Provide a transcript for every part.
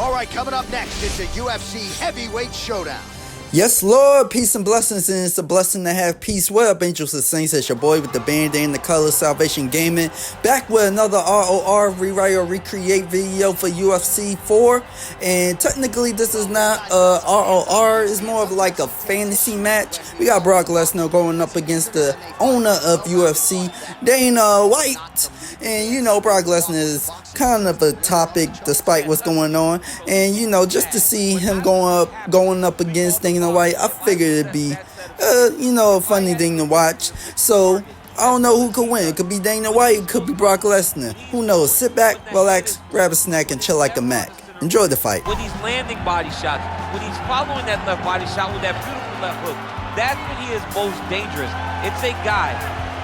All right, coming up next, it's a UFC heavyweight showdown. Yes, Lord, peace and blessings, and it's a blessing to have peace. What up, angels and saints? It's your boy with the band and the color, Salvation Gaming, back with another ROR rewrite or recreate video for UFC 4. And technically, this is not ROR, it's more of like a fantasy match. We got Brock Lesnar going up against the owner of UFC, Dana White. And you know, Brock Lesnar is kind of a topic despite what's going on. And you know, just to see him going up against Dana White, I figured it'd be, a funny thing to watch. So I don't know who could win. It could be Dana White, it could be Brock Lesnar. Who knows? Sit back, relax, grab a snack, and chill like a Mac. Enjoy the fight. When he's landing body shots, when he's following that left body shot with that beautiful left hook, that's when he is most dangerous. It's a guy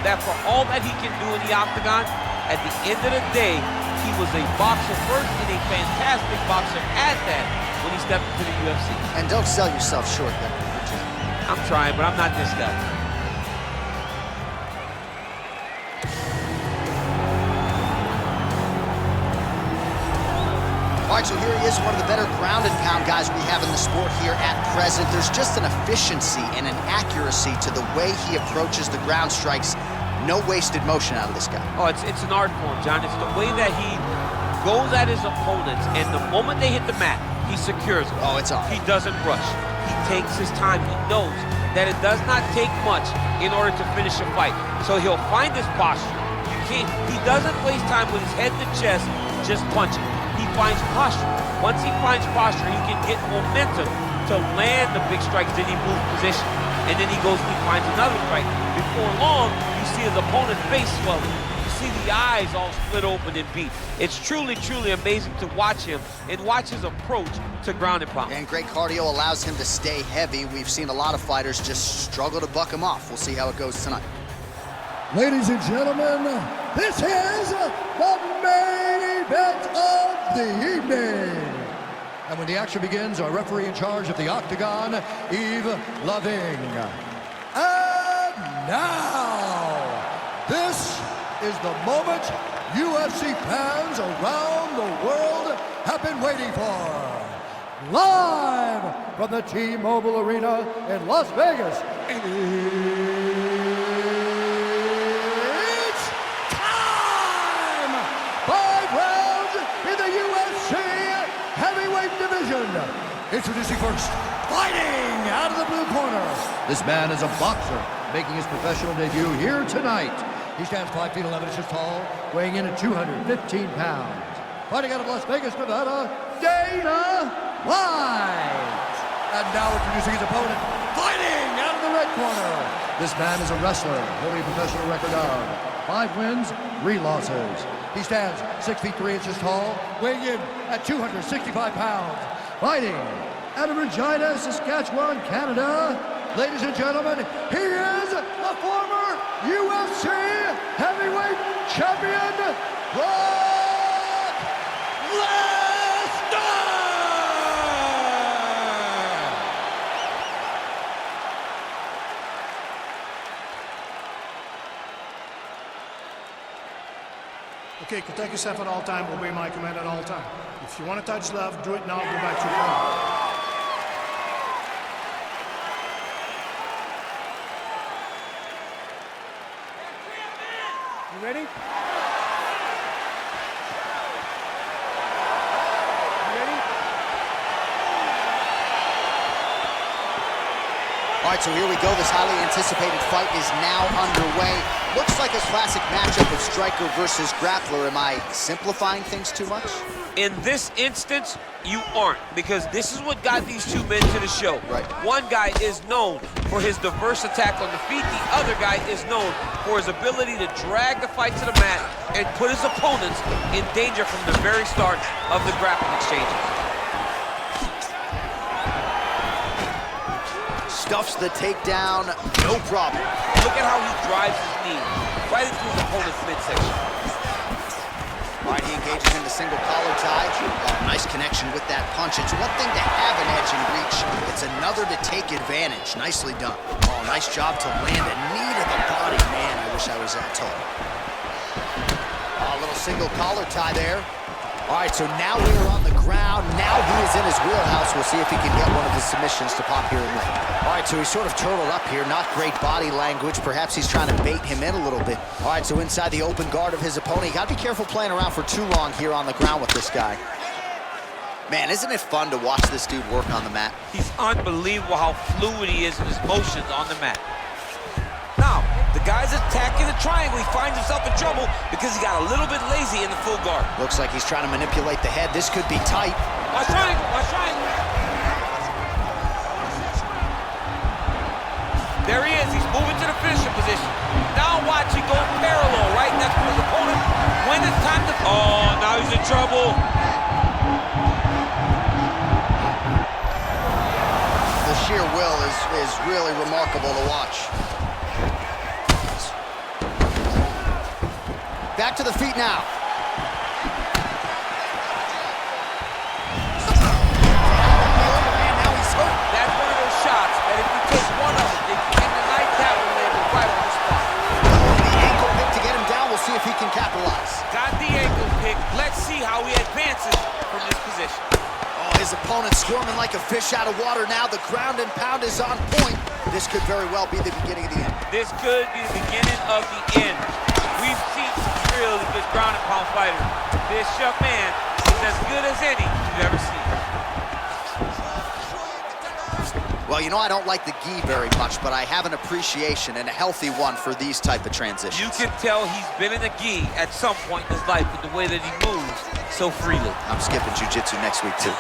that for all that he can do in the octagon, at the end of the day, he was a boxer first and a fantastic boxer at that when he stepped into the UFC. And don't sell yourself short there. I'm trying, but I'm not this guy. All right, so here he is, one of the better ground and pound guys we have in the sport here at present. There's just an efficiency and an accuracy to the way he approaches the ground strikes. No wasted motion out of this guy. Oh, it's an art form, John. It's the way that he goes at his opponents, and the moment they hit the mat, he secures them. Oh, it's on. He doesn't rush. He takes his time. He knows that it does not take much in order to finish a fight. So he'll find his posture. He doesn't waste time with his head to chest just punching. He finds posture. Once he finds posture, he can get momentum to land the big strikes. Then he moves position. And then he goes and he finds another strike. Before long, you see his opponent's face swelling. You see the eyes all split open and beat. It's truly, truly amazing to watch him and watch his approach to ground and pound. And great cardio allows him to stay heavy. We've seen a lot of fighters just struggle to buck him off. We'll see how it goes tonight. Ladies and gentlemen, this is the main event of the evening. And when the action begins, our referee in charge of the Octagon, Yves Loving. And now, this is the moment UFC fans around the world have been waiting for. Live from the T-Mobile Arena in Las Vegas, it's time! 5 rounds in the UFC heavyweight division. Introducing first, fighting out of the blue corner. This man is a boxer, making his professional debut here tonight. He stands 5 feet 11 inches tall, weighing in at 215 pounds. Fighting out of Las Vegas, Nevada, Dana White. And now introducing his opponent, fighting out of the red corner. This man is a wrestler, holding a professional record of 5 wins, 3 losses. He stands 6 feet 3 inches tall, weighing in at 265 pounds. Fighting out of Regina, Saskatchewan, Canada. Ladies and gentlemen, he is the former UFC heavyweight champion, Brock Lesnar! Okay, protect yourself at all time, obey my command at all time. If you want to touch love, do it now, go back to your corner. You ready? All right, so here we go. This highly anticipated fight is now underway. Looks like a classic matchup of striker versus grappler. Am I simplifying things too much? In this instance, you aren't, because this is what got these two men to the show. Right. One guy is known for his diverse attack on the feet. The other guy is known for his ability to drag the fight to the mat and put his opponents in danger from the very start of the grappling exchanges. Stuffs the takedown, no problem. Look at how he drives his knee right into his opponent's midsection. All right, he engages in the single collar tie. Nice connection with that punch. It's one thing to have an edge and reach. It's another to take advantage. Nicely done. Oh, nice job to land a knee to the body. Man, I wish I was that tall. A little single collar tie there. All right, so now we're on the ground. Now he is in his wheelhouse. We'll see if he can get one of his submissions to pop here in late. All right, so he's sort of turtled up here. Not great body language. Perhaps he's trying to bait him in a little bit. All right, so inside the open guard of his opponent. You got to be careful playing around for too long here on the ground with this guy. Man, isn't it fun to watch this dude work on the mat? He's unbelievable how fluid he is in his motions on the mat. Now, the guy's attacking the triangle. He finds himself in trouble because he got a little bit lazy in the full guard. Looks like he's trying to manipulate the head. This could be tight. Watch triangle, watch triangle. There he is. He's moving to the finisher position. Now watch, he goes parallel right next to his opponent. When it's time to... Oh, now he's in trouble. The sheer will is really remarkable to watch. Back to the feet now. Now he's hurt. That's one of those shots that if you take one of them, if you can deny that one, label right on the spot. The ankle pick to get him down. We'll see if he can capitalize. Got the ankle pick. Let's see how he advances from this position. Oh, his opponent squirming like a fish out of water now. The ground and pound is on point. This could very well be the beginning of the end. This could be the beginning of the end. We've seen some really good ground and pound fighters. This young man is as good as any you've ever seen. Well, you know, I don't like the gi very much, but I have an appreciation and a healthy one for these type of transitions. You can tell he's been in a gi at some point in his life with the way that he moves so freely. I'm skipping jiu-jitsu next week, too.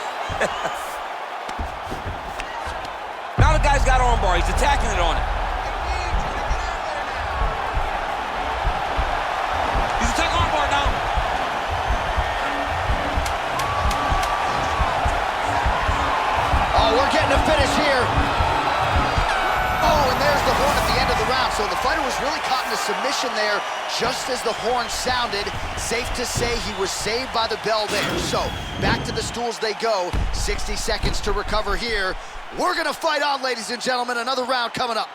Now the guy's got armbar. He's attacking it on it. He's attacking armbar now. Oh, we're getting a finish here. Oh, and there's the horn at the end of the round. So the fighter was really caught in a submission there just as the horn sounded. Safe to say he was saved by the bell there. So back to the stools they go. 60 seconds to recover here. We're going to fight on, ladies and gentlemen. Another round coming up.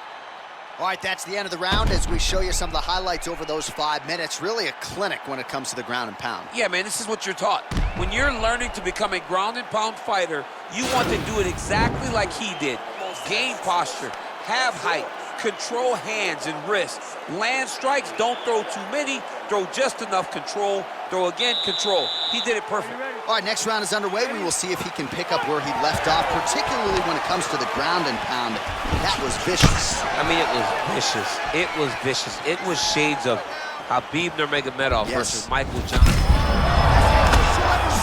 All right, that's the end of the round as we show you some of the highlights over those 5 minutes. Really a clinic when it comes to the ground and pound. Yeah, man, this is what you're taught. When you're learning to become a ground and pound fighter, you want to do it exactly like he did. Gain posture, have height, control hands and wrists. Land strikes, don't throw too many, throw just enough control, throw again, control. He did it perfect. All right, next round is underway. We will see if he can pick up where he left off, particularly when it comes to the ground and pound. That was vicious. I mean, it was vicious. It was vicious. It was shades of Khabib Nurmagomedov versus Michael Johnson.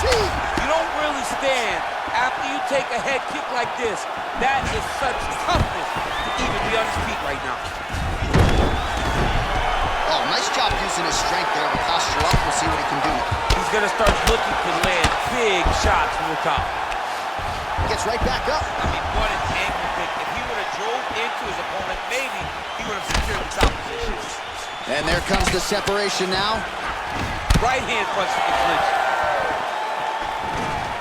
You don't really stand after you take a head kick like this. That is such toughness to even be on his feet right now. Oh, nice job using his strength there to posture up. We'll see what he can do. He's going to start looking to land big shots from the top. Gets right back up. I mean, what an ankle pick. If he would have drove into his opponent, maybe he would have secured the top position. And there comes the separation now. Right hand punch to the clinch.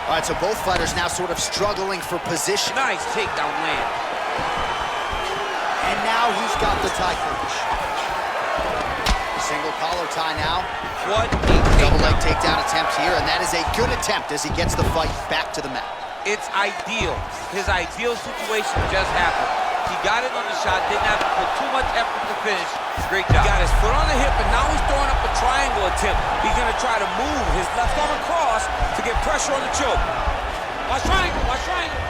All right, so both fighters now sort of struggling for position. Nice takedown land. And now he's got the tie finish. Single collar tie now. What a Double leg takedown. takedown attempt here, and that is a good attempt as he gets the fight back to the mat. It's ideal. His ideal situation just happened. He got it on the shot, didn't have to put too much effort to finish. Great job. He got his foot on the hip, and now he's throwing up a triangle attempt. He's going to try to move his left arm across to get pressure on the choke. Watch triangle, watch triangle.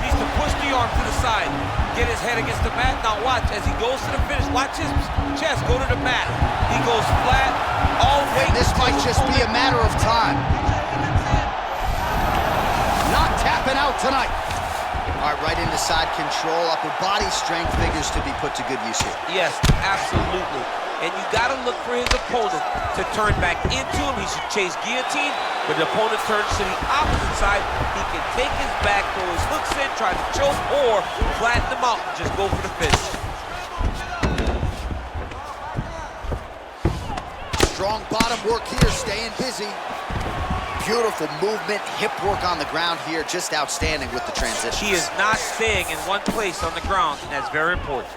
Needs to push the arm to the side. Get his head against the mat. Now watch as he goes to the finish. Watch his chest go to the mat. He goes flat. All weight. And this might just be a matter of time. Not tapping out tonight. All right, right into side control. Upper body strength figures to be put to good use here. Yes, absolutely. And you got to look for his opponent to turn back into him. He should chase guillotine. When the opponent turns to the opposite side, he can take his back, throw his hooks in, try to choke, or flatten them out and just go for the finish. Strong bottom work here, staying busy. Beautiful movement, hip work on the ground here, just outstanding with the transition. He is not staying in one place on the ground, and that's very important.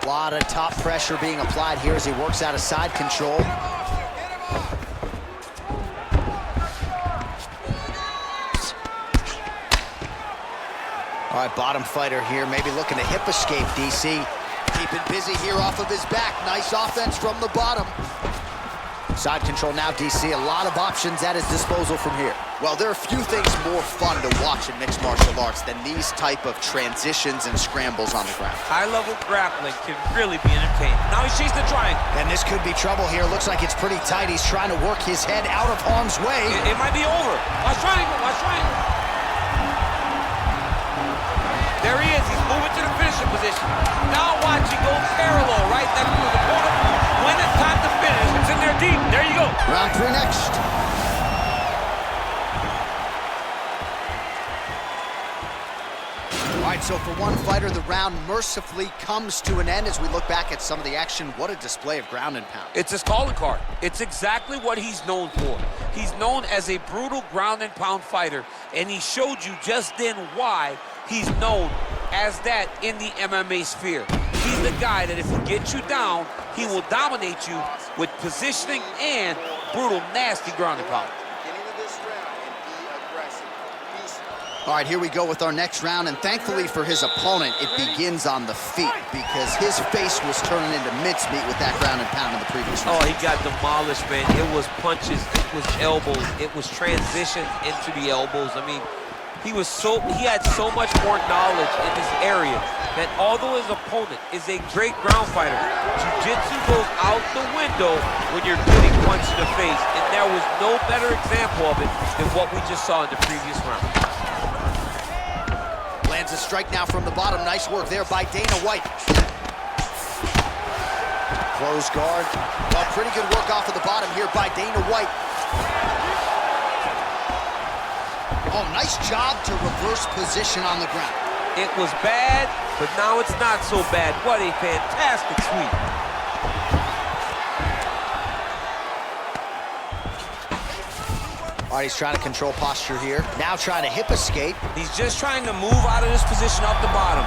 A lot of top pressure being applied here as he works out of side control. All right, bottom fighter here, maybe looking to hip escape, DC. Keeping busy here off of his back. Nice offense from the bottom. Side control now, DC. A lot of options at his disposal from here. Well, there are few things more fun to watch in mixed martial arts than these type of transitions and scrambles on the ground. High-level grappling can really be entertaining. Now he sees the triangle. And this could be trouble here. Looks like it's pretty tight. He's trying to work his head out of harm's way. It might be over. Watch triangle, watch triangle. There he is. He's moving to the finishing position. Now watch, he goes parallel, right? That's the corner. When it's time to finish, it's in there deep. There you go. Round 3 next. All right, so for one fighter, the round mercifully comes to an end as we look back at some of the action. What a display of ground and pound. It's his calling card. It's exactly what he's known for. He's known as a brutal ground and pound fighter, and he showed you just then why he's known as that in the MMA sphere. He's the guy that if he gets you down, he will dominate you with positioning and brutal, nasty ground and pound. All right, here we go with our next round, and thankfully for his opponent, it begins on the feet because his face was turning into mincemeat with that ground and pound in the previous round. Oh, he got demolished, man. It was punches, it was elbows, it was transitions into the elbows. I mean, he had so much more knowledge in this area that although his opponent is a great ground fighter, jiu-jitsu goes out the window when you're getting punched in the face, and there was no better example of it than what we just saw in the previous round. Lands a strike now from the bottom. Nice work there by Dana White. Close guard. Well, pretty good work off of the bottom here by Dana White. Oh, nice job to reverse position on the ground. It was bad, but now it's not so bad. What a fantastic sweep. All right, he's trying to control posture here. Now trying to hip escape. He's just trying to move out of this position off the bottom.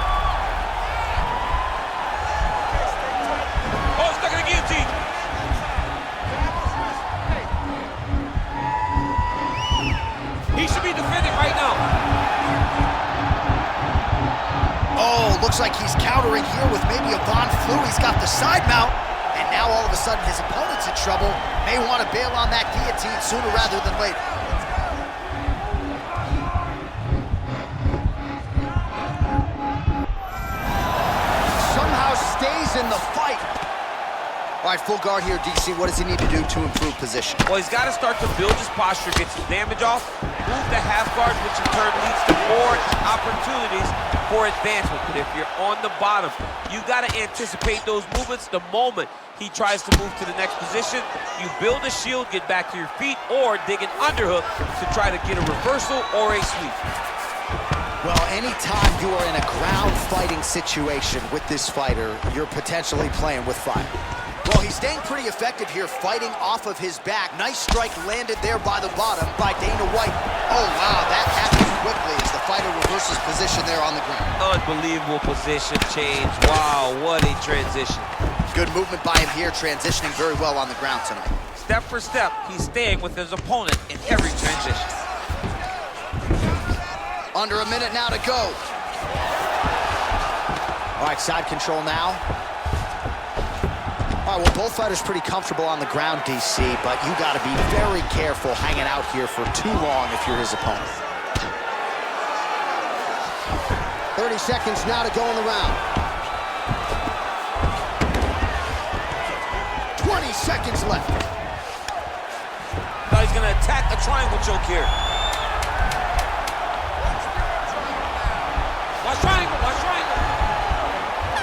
Oh, stuck in the guillotine. He should be defending right now. Oh, looks like he's countering here with maybe a Von Flu. He's got the side mount. And now all of a sudden his opponent's in trouble. May want to bail on that guillotine sooner rather than later. Somehow stays in the fight. All right, full guard here, DC. What does he need to do to improve position? Well, he's got to start to build his posture, get some damage off, move the half guard, which in turn leads to more opportunities for advancement. But if you're on the bottom, you got to anticipate those movements the moment he tries to move to the next position. You build a shield, get back to your feet, or dig an underhook to try to get a reversal or a sweep. Well, anytime you are in a ground fighting situation with this fighter, you're potentially playing with fire. Well, he's staying pretty effective here, fighting off of his back. Nice strike landed there by the bottom by Dana White. Oh, wow, that happened quickly as the fighter reverses position there on the ground. Unbelievable position change. Wow, what a transition. Good movement by him here, transitioning very well on the ground tonight. Step for step, he's staying with his opponent in every transition. Under a minute now to go. All right, side control now. All right, well, both fighters pretty comfortable on the ground, DC, but you got to be very careful hanging out here for too long if you're his opponent. 30 seconds now to go in the round. 20 seconds left. Now he's going to attack a triangle choke here. Watch triangle, watch triangle.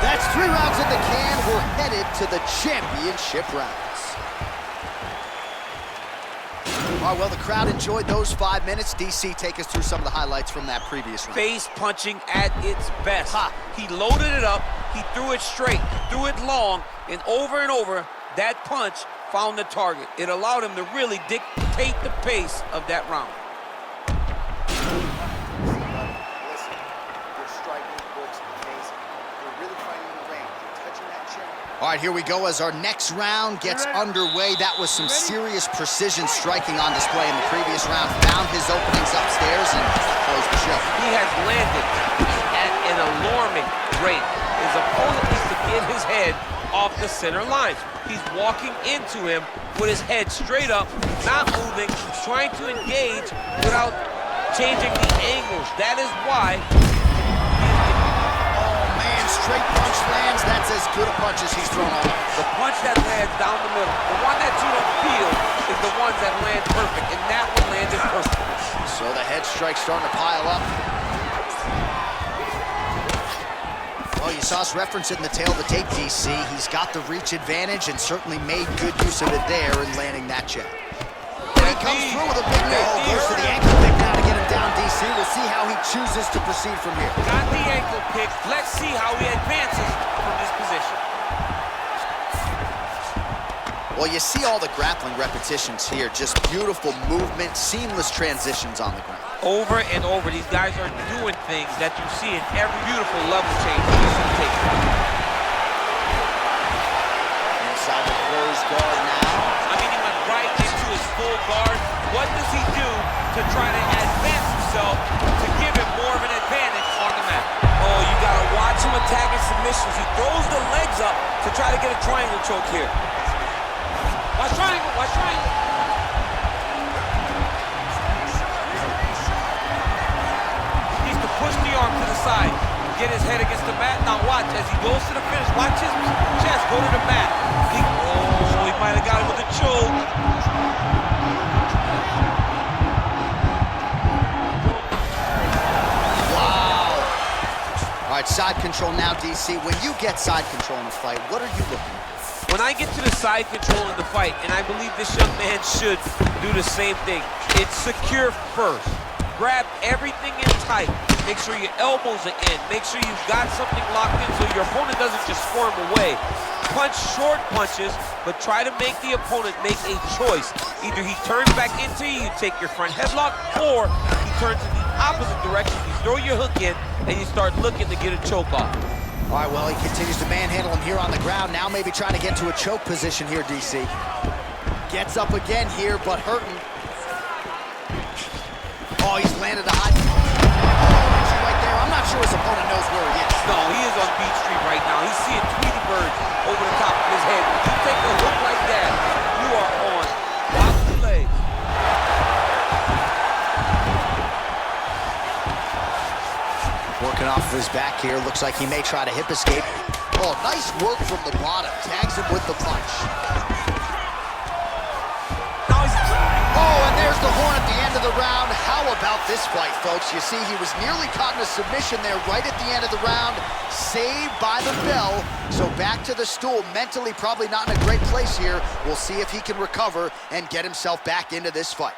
That's 3 rounds in the can. We're headed to the championship rounds. All right, well, the crowd enjoyed those 5 minutes. DC, take us through some of the highlights from that previous round. Face punching at its best. He loaded it up, he threw it straight, threw it long, and over, that punch found the target. It allowed him to really dictate the pace of that round. All right, here we go as our next round gets underway. That was some serious precision striking on display in the previous round. Found his openings upstairs and closed the show. He has landed as an alarming rate. His opponent needs to get his head off the center lines. He's walking into him with his head straight up, not moving, trying to engage without changing the angles. That is why. Oh man, straight punch lands. That's as good a punch as he's thrown all night. The punch that lands down the middle, the one that you don't feel, is the ones that land perfect, and that one landed perfect. So the head strike's starting to pile up. Well, you saw us reference it in the tail of the tape, DC. He's got the reach advantage and certainly made good use of it there in landing that jab. And he comes through with a big knee. Oh, goes for the ankle pick now to get him down, DC. We'll see how he chooses to proceed from here. Got the ankle pick. Let's see how he advances from this position. Well, you see all the grappling repetitions here. Just beautiful movement, seamless transitions on the ground. Over and over, these guys are doing things that you see in every beautiful level change you see take. Inside the closed guard now. I mean, he went right into his full guard. What does he do to try to advance himself to give him more of an advantage on the mat? Oh, you gotta watch him attacking submissions. He throws the legs up to try to get a triangle choke here. Watch triangle, watch triangle. Push the arm to the side, get his head against the mat. Now watch, as he goes to the finish, watch his chest go to the mat. He might have got him with a choke. Wow. All right, side control now, DC. When you get side control in a fight, what are you looking for? When I get to the side control in the fight, and I believe this young man should do the same thing, it's secure first. Grab everything in tight. Make sure your elbows are in. Make sure you've got something locked in so your opponent doesn't just squirm away. Punch short punches, but try to make the opponent make a choice. Either he turns back into you, you take your front headlock, or he turns in the opposite direction. You throw your hook in, and you start looking to get a choke off. All right, well, he continues to manhandle him here on the ground. Now maybe trying to get to a choke position here, DC. Gets up again here, but hurting. Oh, he's landed a high right there. I'm not sure his opponent knows where he is. No, he is on Beach Street right now. He's seeing Tweety Bird over the top of his head. If you take a look like that, you are on lock the leg. Working off of his back here. Looks like he may try to hip escape. Oh, nice work from the bottom. Tags him with the punch. Oh, and there's the horn at the end of the round. How about this fight, folks? You see, he was nearly caught in a submission there right at the end of the round. Saved by the bell. So back to the stool. Mentally probably not in a great place here. We'll see if he can recover and get himself back into this fight.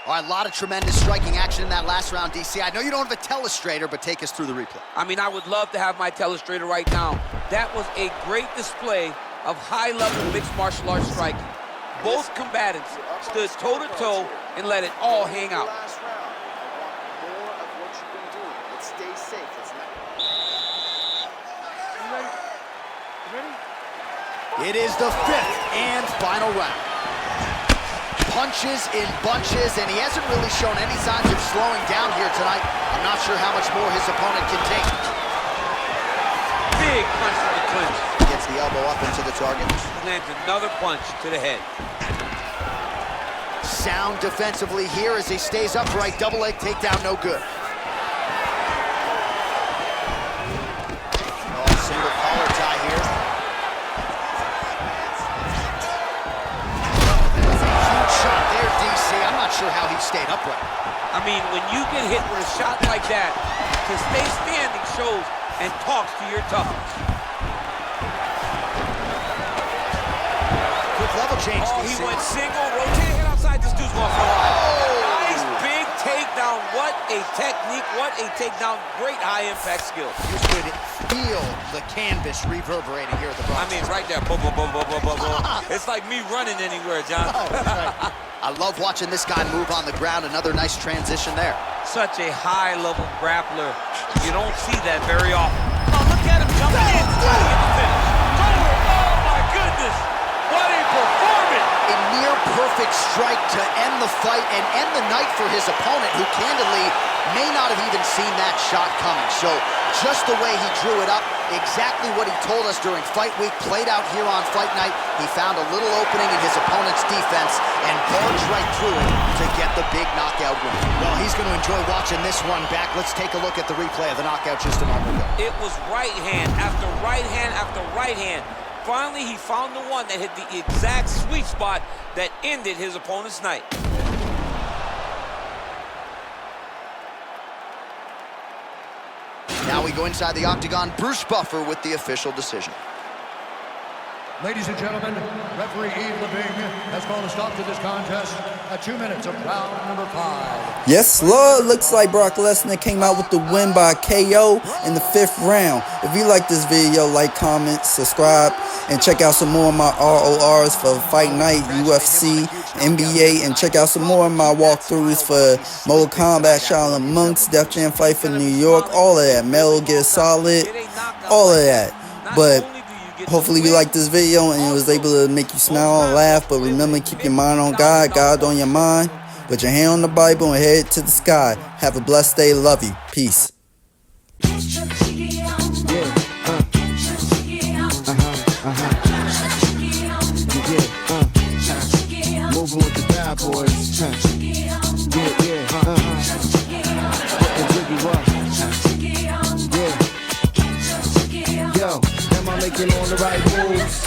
All right, a lot of tremendous striking action in that last round, DC. I know you don't have a telestrator, but take us through the replay. I mean, I would love to have my telestrator right now. That was a great display of high-level mixed martial arts striking. Both combatants stood toe-to-toe and let it all hang out. Last round. More of what you've been doing. Let's stay safe. Let's not... You ready? You ready? It is the fifth and final round. Punches in bunches, and he hasn't really shown any signs of slowing down here tonight. I'm not sure how much more his opponent can take. Big punch to the clinch. Gets the elbow up into the target. Lands another punch to the head. Sound defensively here as he stays upright. Double leg takedown, no good. Oh, single collar tie here. That's a huge shot there, DC. I'm not sure how he stayed upright. I mean, when you get hit with a shot like that, to stay standing shows and talks to your toughness. Quick level change, Oh, DC. he went single, rotated head outside. This dude's going for a while. Nice big takedown. What a technique. What a takedown. Great high-impact skill. You should feel the canvas reverberating here at the Bronx. I mean, right there. Boom, boom, boom, boom, boom, boom, boom. It's like me running anywhere, John. Oh, that's right. I love watching this guy move on the ground. Another nice transition there. Such a high-level grappler. You don't see that very often. Oh, look at him jumping in. Trying to get the finish. Oh, my goodness. What a performance. A near perfect strike to end the fight and end the night for his opponent, who candidly may not have even seen that shot coming. So just the way he drew it up, exactly what he told us during fight week, played out here on fight night. He found a little opening in his opponent's defense and barged right through it to get the big knockout win. Well, he's going to enjoy watching this one back. Let's take a look at the replay of the knockout just a moment ago. It was right hand after right hand after right hand. Finally, he found the one that hit the exact sweet spot that ended his opponent's night. Now we go inside the octagon. Bruce Buffer with the official decision. Ladies and gentlemen, referee Yves Levine has called a stop to this contest at 2 minutes of round number 5. Yes, Lord. Looks like Brock Lesnar came out with the win by KO in the 5th round. If you like this video, like, comment, subscribe, and check out some more of my RORs for Fight Night, UFC, NBA, and check out some more of my walkthroughs for Mortal Kombat, Shaolin Monks, Def Jam Fight for New York, all of that, Metal Gear Solid, all of that. But hopefully you liked this video and it was able to make you smile and laugh. But remember, keep your mind on God, God on your mind. Put your hand on the Bible and head to the sky. Have a blessed day. Love you. Peace. Moving with the bad boys. Yo, am I making all the right moves?